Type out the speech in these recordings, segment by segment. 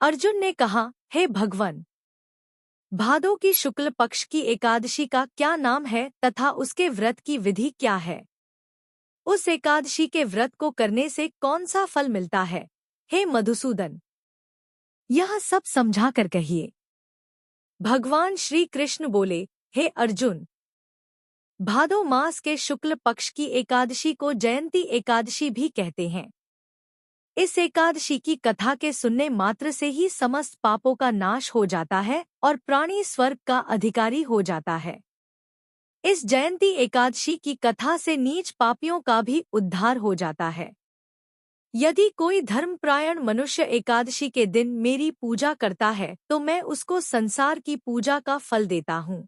अर्जुन ने कहा, हे भगवान, भादों की शुक्ल पक्ष की एकादशी का क्या नाम है तथा उसके व्रत की विधि क्या है? उस एकादशी के व्रत को करने से कौन सा फल मिलता है? हे मधुसूदन, यह सब समझा कर कहिए। भगवान श्री कृष्ण बोले, हे अर्जुन, भादो मास के शुक्ल पक्ष की एकादशी को जयंती एकादशी भी कहते हैं। इस एकादशी की कथा के सुनने मात्र से ही समस्त पापों का नाश हो जाता है और प्राणी स्वर्ग का अधिकारी हो जाता है। इस जयंती एकादशी की कथा से नीच पापियों का भी उद्धार हो जाता है। यदि कोई धर्मपरायण मनुष्य एकादशी के दिन मेरी पूजा करता है तो मैं उसको संसार की पूजा का फल देता हूँ।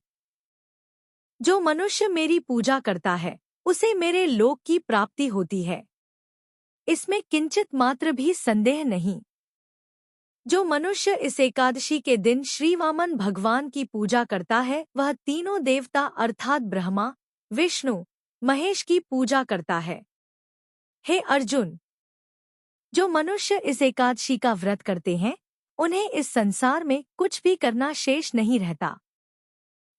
जो मनुष्य मेरी पूजा करता है उसे मेरे लोक की प्राप्ति होती है, इसमें किंचित मात्र भी संदेह नहीं। जो मनुष्य इस एकादशी के दिन श्री वामन भगवान की पूजा करता है वह तीनों देवता अर्थात ब्रह्मा, विष्णु, महेश की पूजा करता है। हे अर्जुन, जो मनुष्य इस एकादशी का व्रत करते हैं उन्हें इस संसार में कुछ भी करना शेष नहीं रहता।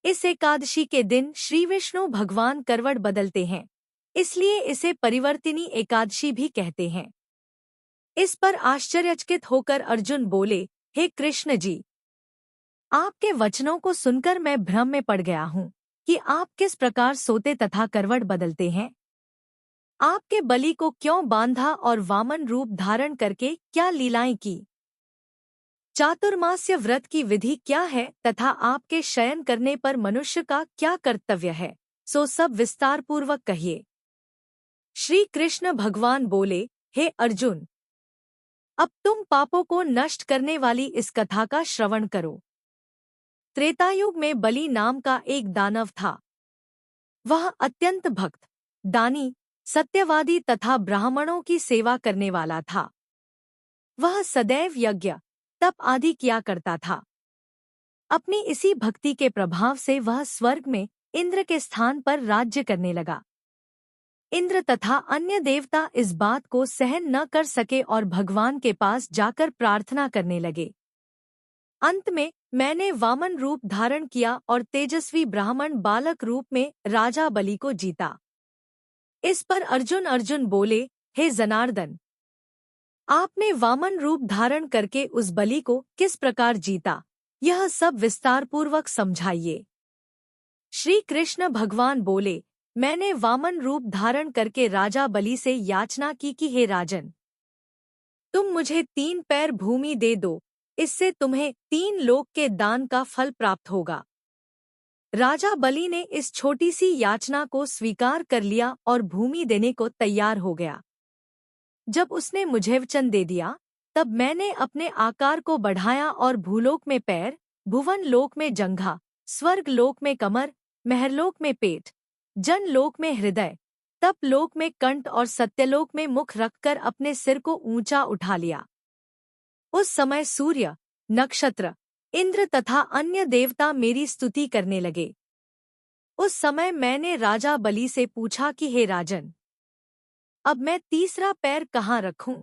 इस एकादशी के दिन श्री विष्णु भगवान करवट बदलते हैं, इसलिए इसे परिवर्तिनी एकादशी भी कहते हैं। इस पर आश्चर्यचकित होकर अर्जुन बोले, हे कृष्ण जी, आपके वचनों को सुनकर मैं भ्रम में पड़ गया हूँ कि आप किस प्रकार सोते तथा करवट बदलते हैं। आपके बलि को क्यों बांधा और वामन रूप धारण करके क्या लीलाएं की? चातुर्मास्य व्रत की विधि क्या है तथा आपके शयन करने पर मनुष्य का क्या कर्तव्य है, सो सब विस्तार पूर्वक कहिए। श्री कृष्ण भगवान बोले, हे अर्जुन, अब तुम पापों को नष्ट करने वाली इस कथा का श्रवण करो। त्रेतायुग में बलि नाम का एक दानव था। वह अत्यंत भक्त, दानी, सत्यवादी तथा ब्राह्मणों की सेवा करने वाला था। वह सदैव यज्ञ, तप आदि किया करता था। अपनी इसी भक्ति के प्रभाव से वह स्वर्ग में इंद्र के स्थान पर राज्य करने लगा। इंद्र तथा अन्य देवता इस बात को सहन न कर सके और भगवान के पास जाकर प्रार्थना करने लगे। अंत में मैंने वामन रूप धारण किया और तेजस्वी ब्राह्मण बालक रूप में राजा बलि को जीता। इस पर अर्जुन बोले, हे जनार्दन, आपने वामन रूप धारण करके उस बलि को किस प्रकार जीता, यह सब विस्तार पूर्वक समझाइए। श्री कृष्ण भगवान बोले, मैंने वामन रूप धारण करके राजा बलि से याचना की कि हे राजन, तुम मुझे 3 पैर भूमि दे दो, इससे तुम्हें 3 लोक के दान का फल प्राप्त होगा। राजा बलि ने इस छोटी सी याचना को स्वीकार कर लिया और भूमि देने को तैयार हो गया। जब उसने मुझे वचन दे दिया तब मैंने अपने आकार को बढ़ाया और भूलोक में पैर, भुवन लोक में जंघा, स्वर्ग लोक में कमर, महरलोक में पेट, जन लोक में हृदय, तप लोक में कंठ और सत्यलोक में मुख रखकर अपने सिर को ऊंचा उठा लिया। उस समय सूर्य, नक्षत्र, इंद्र तथा अन्य देवता मेरी स्तुति करने लगे। उस समय मैंने राजा बलि से पूछा कि हे राजन, अब मैं तीसरा पैर कहाँ रखूं?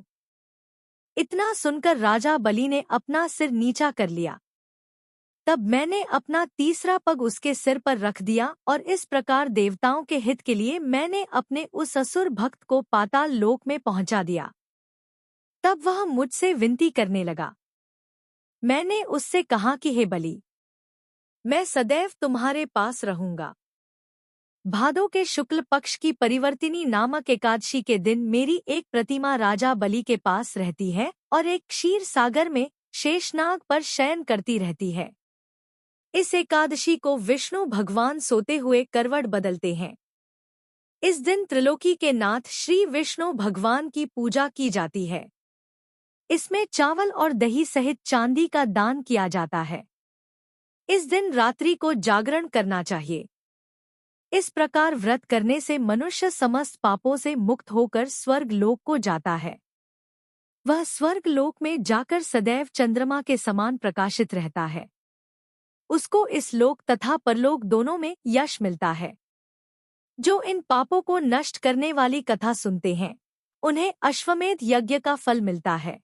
इतना सुनकर राजा बलि ने अपना सिर नीचा कर लिया। तब मैंने अपना तीसरा पग उसके सिर पर रख दिया और इस प्रकार देवताओं के हित के लिए मैंने अपने उस असुर भक्त को पाताल लोक में पहुंचा दिया। तब वह मुझसे विनती करने लगा। मैंने उससे कहा कि हे बलि, मैं सदैव तुम्हारे पास रहूंगा। भादों के शुक्ल पक्ष की परिवर्तिनी नामक एकादशी के दिन मेरी एक प्रतिमा राजा बलि के पास रहती है और एक क्षीर सागर में शेषनाग पर शयन करती रहती है। इस एकादशी को विष्णु भगवान सोते हुए करवट बदलते हैं। इस दिन त्रिलोकी के नाथ श्री विष्णु भगवान की पूजा की जाती है। इसमें चावल और दही सहित चांदी का दान किया जाता है। इस दिन रात्रि को जागरण करना चाहिए। इस प्रकार व्रत करने से मनुष्य समस्त पापों से मुक्त होकर स्वर्ग लोक को जाता है। वह स्वर्ग लोक में जाकर सदैव चंद्रमा के समान प्रकाशित रहता है। उसको इस लोक तथा परलोक दोनों में यश मिलता है। जो इन पापों को नष्ट करने वाली कथा सुनते हैं उन्हें अश्वमेध यज्ञ का फल मिलता है।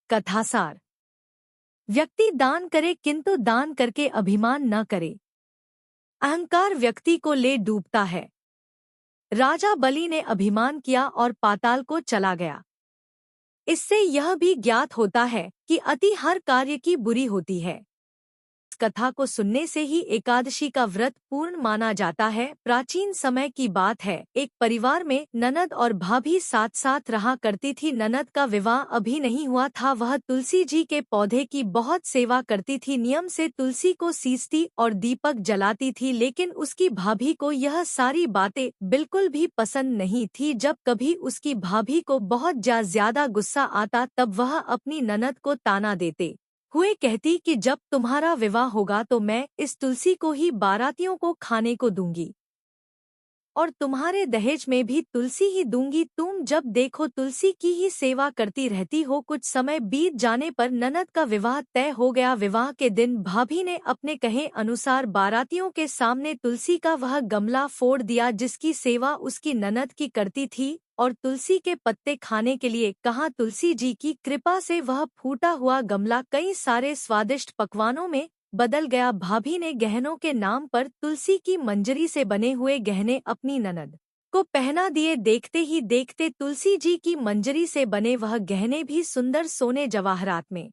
कथासार। व्यक्ति दान करे किंतु दान करके अभिमान न करे। अहंकार व्यक्ति को ले डूबता है। राजा बलि ने अभिमान किया और पाताल को चला गया। इससे यह भी ज्ञात होता है कि अति हर कार्य की बुरी होती है। कथा को सुनने से ही एकादशी का व्रत पूर्ण माना जाता है। प्राचीन समय की बात है, एक परिवार में ननद और भाभी साथ साथ रहा करती थी। ननद का विवाह अभी नहीं हुआ था। वह तुलसी जी के पौधे की बहुत सेवा करती थी, नियम से तुलसी को सींचती और दीपक जलाती थी। लेकिन उसकी भाभी को यह सारी बातें बिल्कुल भी पसंद नहीं थी। जब कभी उसकी भाभी को बहुत ज्यादा गुस्सा आता तब वह अपनी ननद को ताना देते हुए कहती कि जब तुम्हारा विवाह होगा तो मैं इस तुलसी को ही बारातियों को खाने को दूंगी और तुम्हारे दहेज में भी तुलसी ही दूंगी। तुम जब देखो तुलसी की ही सेवा करती रहती हो। कुछ समय बीत जाने पर ननद का विवाह तय हो गया। विवाह के दिन भाभी ने अपने कहे अनुसार बारातियों के सामने तुलसी का वह गमला फोड़ दिया जिसकी सेवा उसकी ननद की करती थी और तुलसी के पत्ते खाने के लिए कहा। तुलसी जी की कृपा से वह फूटा हुआ गमला कई सारे स्वादिष्ट पकवानों में बदल गया। भाभी ने गहनों के नाम पर तुलसी की मंजरी से बने हुए गहने अपनी ननद को पहना दिए। देखते ही देखते तुलसी जी की मंजरी से बने वह गहने भी सुंदर सोने जवाहरात में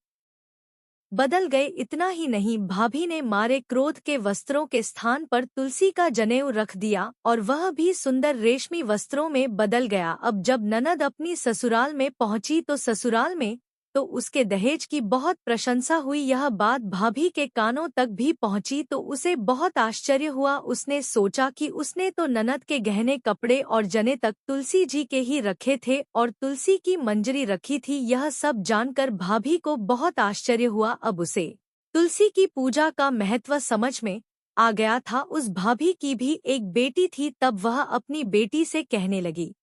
बदल गए। इतना ही नहीं, भाभी ने मारे क्रोध के वस्त्रों के स्थान पर तुलसी का जनेऊ रख दिया और वह भी सुंदर रेशमी वस्त्रों में बदल गया। अब जब ननद अपनी ससुराल में पहुंची तो ससुराल में तो उसके दहेज की बहुत प्रशंसा हुई। यह बात भाभी के कानों तक भी पहुंची तो उसे बहुत आश्चर्य हुआ। उसने सोचा कि उसने तो ननद के गहने, कपड़े और जने तक तुलसी जी के ही रखे थे और तुलसी की मंजरी रखी थी। यह सब जानकर भाभी को बहुत आश्चर्य हुआ। अब उसे तुलसी की पूजा का महत्व समझ में आ गया था। उस भाभी की भी एक बेटी थी। तब वह अपनी बेटी से कहने लगी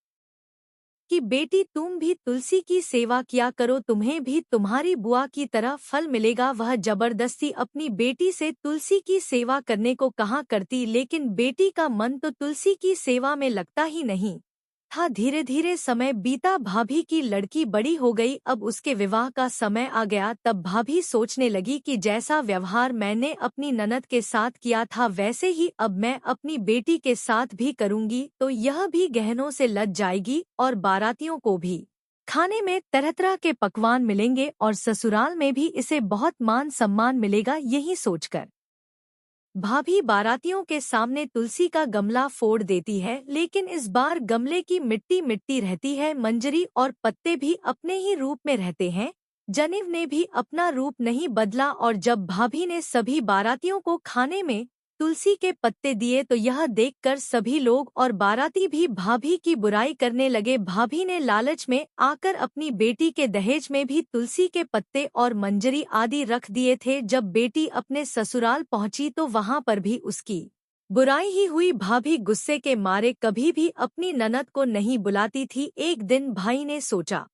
कि बेटी तुम भी तुलसी की सेवा किया करो, तुम्हें भी तुम्हारी बुआ की तरह फल मिलेगा। वह जबरदस्ती अपनी बेटी से तुलसी की सेवा करने को कहा करती, लेकिन बेटी का मन तो तुलसी की सेवा में लगता ही नहीं था। धीरे धीरे समय बीता, भाभी की लड़की बड़ी हो गई। अब उसके विवाह का समय आ गया। तब भाभी सोचने लगी कि जैसा व्यवहार मैंने अपनी ननद के साथ किया था वैसे ही अब मैं अपनी बेटी के साथ भी करूंगी, तो यह भी गहनों से लद जाएगी और बारातियों को भी खाने में तरह तरह के पकवान मिलेंगे और ससुराल में भी इसे बहुत मान सम्मान मिलेगा। यही सोचकर भाभी बारातियों के सामने तुलसी का गमला फोड़ देती है, लेकिन इस बार गमले की मिट्टी मिट्टी रहती है। मंजरी और पत्ते भी अपने ही रूप में रहते हैं। जनेऊ ने भी अपना रूप नहीं बदला और जब भाभी ने सभी बारातियों को खाने में तुलसी के पत्ते दिए तो यह देखकर सभी लोग और बाराती भी भाभी की बुराई करने लगे। भाभी ने लालच में आकर अपनी बेटी के दहेज में भी तुलसी के पत्ते और मंजरी आदि रख दिए थे। जब बेटी अपने ससुराल पहुंची तो वहां पर भी उसकी बुराई ही हुई। भाभी गुस्से के मारे कभी भी अपनी ननद को नहीं बुलाती थी। एक दिन भाई ने सोचा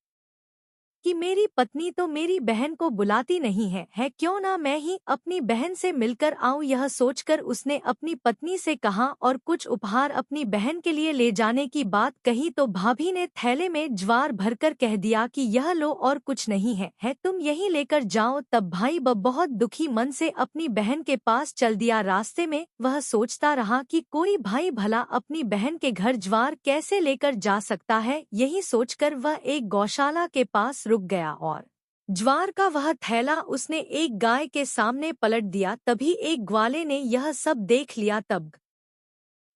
कि मेरी पत्नी तो मेरी बहन को बुलाती नहीं है क्यों ना मैं ही अपनी बहन से मिलकर आऊं। यह सोचकर उसने अपनी पत्नी से कहा और कुछ उपहार अपनी बहन के लिए ले जाने की बात कही तो भाभी ने थैले में ज्वार भरकर कह दिया कि यह लो और कुछ नहीं है तुम यही लेकर जाओ। तब भाई बहुत दुखी मन से अपनी बहन के पास चल दिया। रास्ते में वह सोचता रहा कि कोई भाई भला अपनी बहन के घर ज्वार कैसे लेकर जा सकता है। यही सोचकर वह एक गौशाला के पास रुक गया और ज्वार का वह थैला उसने एक गाय के सामने पलट दिया। तभी एक ग्वाले ने यह सब देख लिया। तब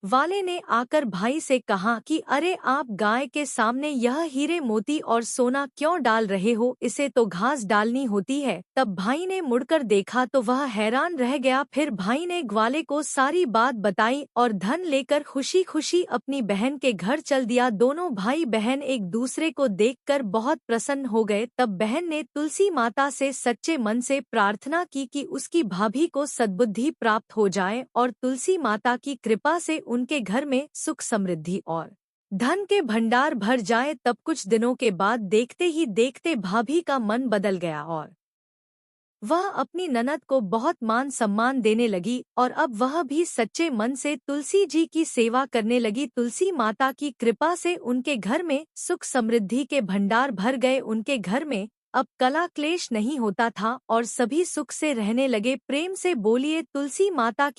वाले ने आकर भाई से कहा कि अरे आप गाय के सामने यह हीरे मोती और सोना क्यों डाल रहे हो, इसे तो घास डालनी होती है। तब भाई ने मुड़कर देखा तो वह हैरान रह गया। फिर भाई ने ग्वाले को सारी बात बताई और धन लेकर खुशी खुशी अपनी बहन के घर चल दिया। दोनों भाई बहन एक दूसरे को देखकर बहुत प्रसन्न हो गए। तब बहन ने तुलसी माता से सच्चे मन से प्रार्थना की कि उसकी भाभी को सद्बुद्धि प्राप्त हो जाए और तुलसी माता की कृपा से उनके घर में सुख समृद्धि और धन के भंडार भर जाए। तब कुछ दिनों के बाद देखते ही देखते भाभी का मन बदल गया और वह अपनी ननद को बहुत मान सम्मान देने लगी और अब वह भी सच्चे मन से तुलसी जी की सेवा करने लगी। तुलसी माता की कृपा से उनके घर में सुख समृद्धि के भंडार भर गए। उनके घर में अब कला क्लेश नहीं होता था और सभी सुख से रहने लगे। प्रेम से बोलिए तुलसी माता की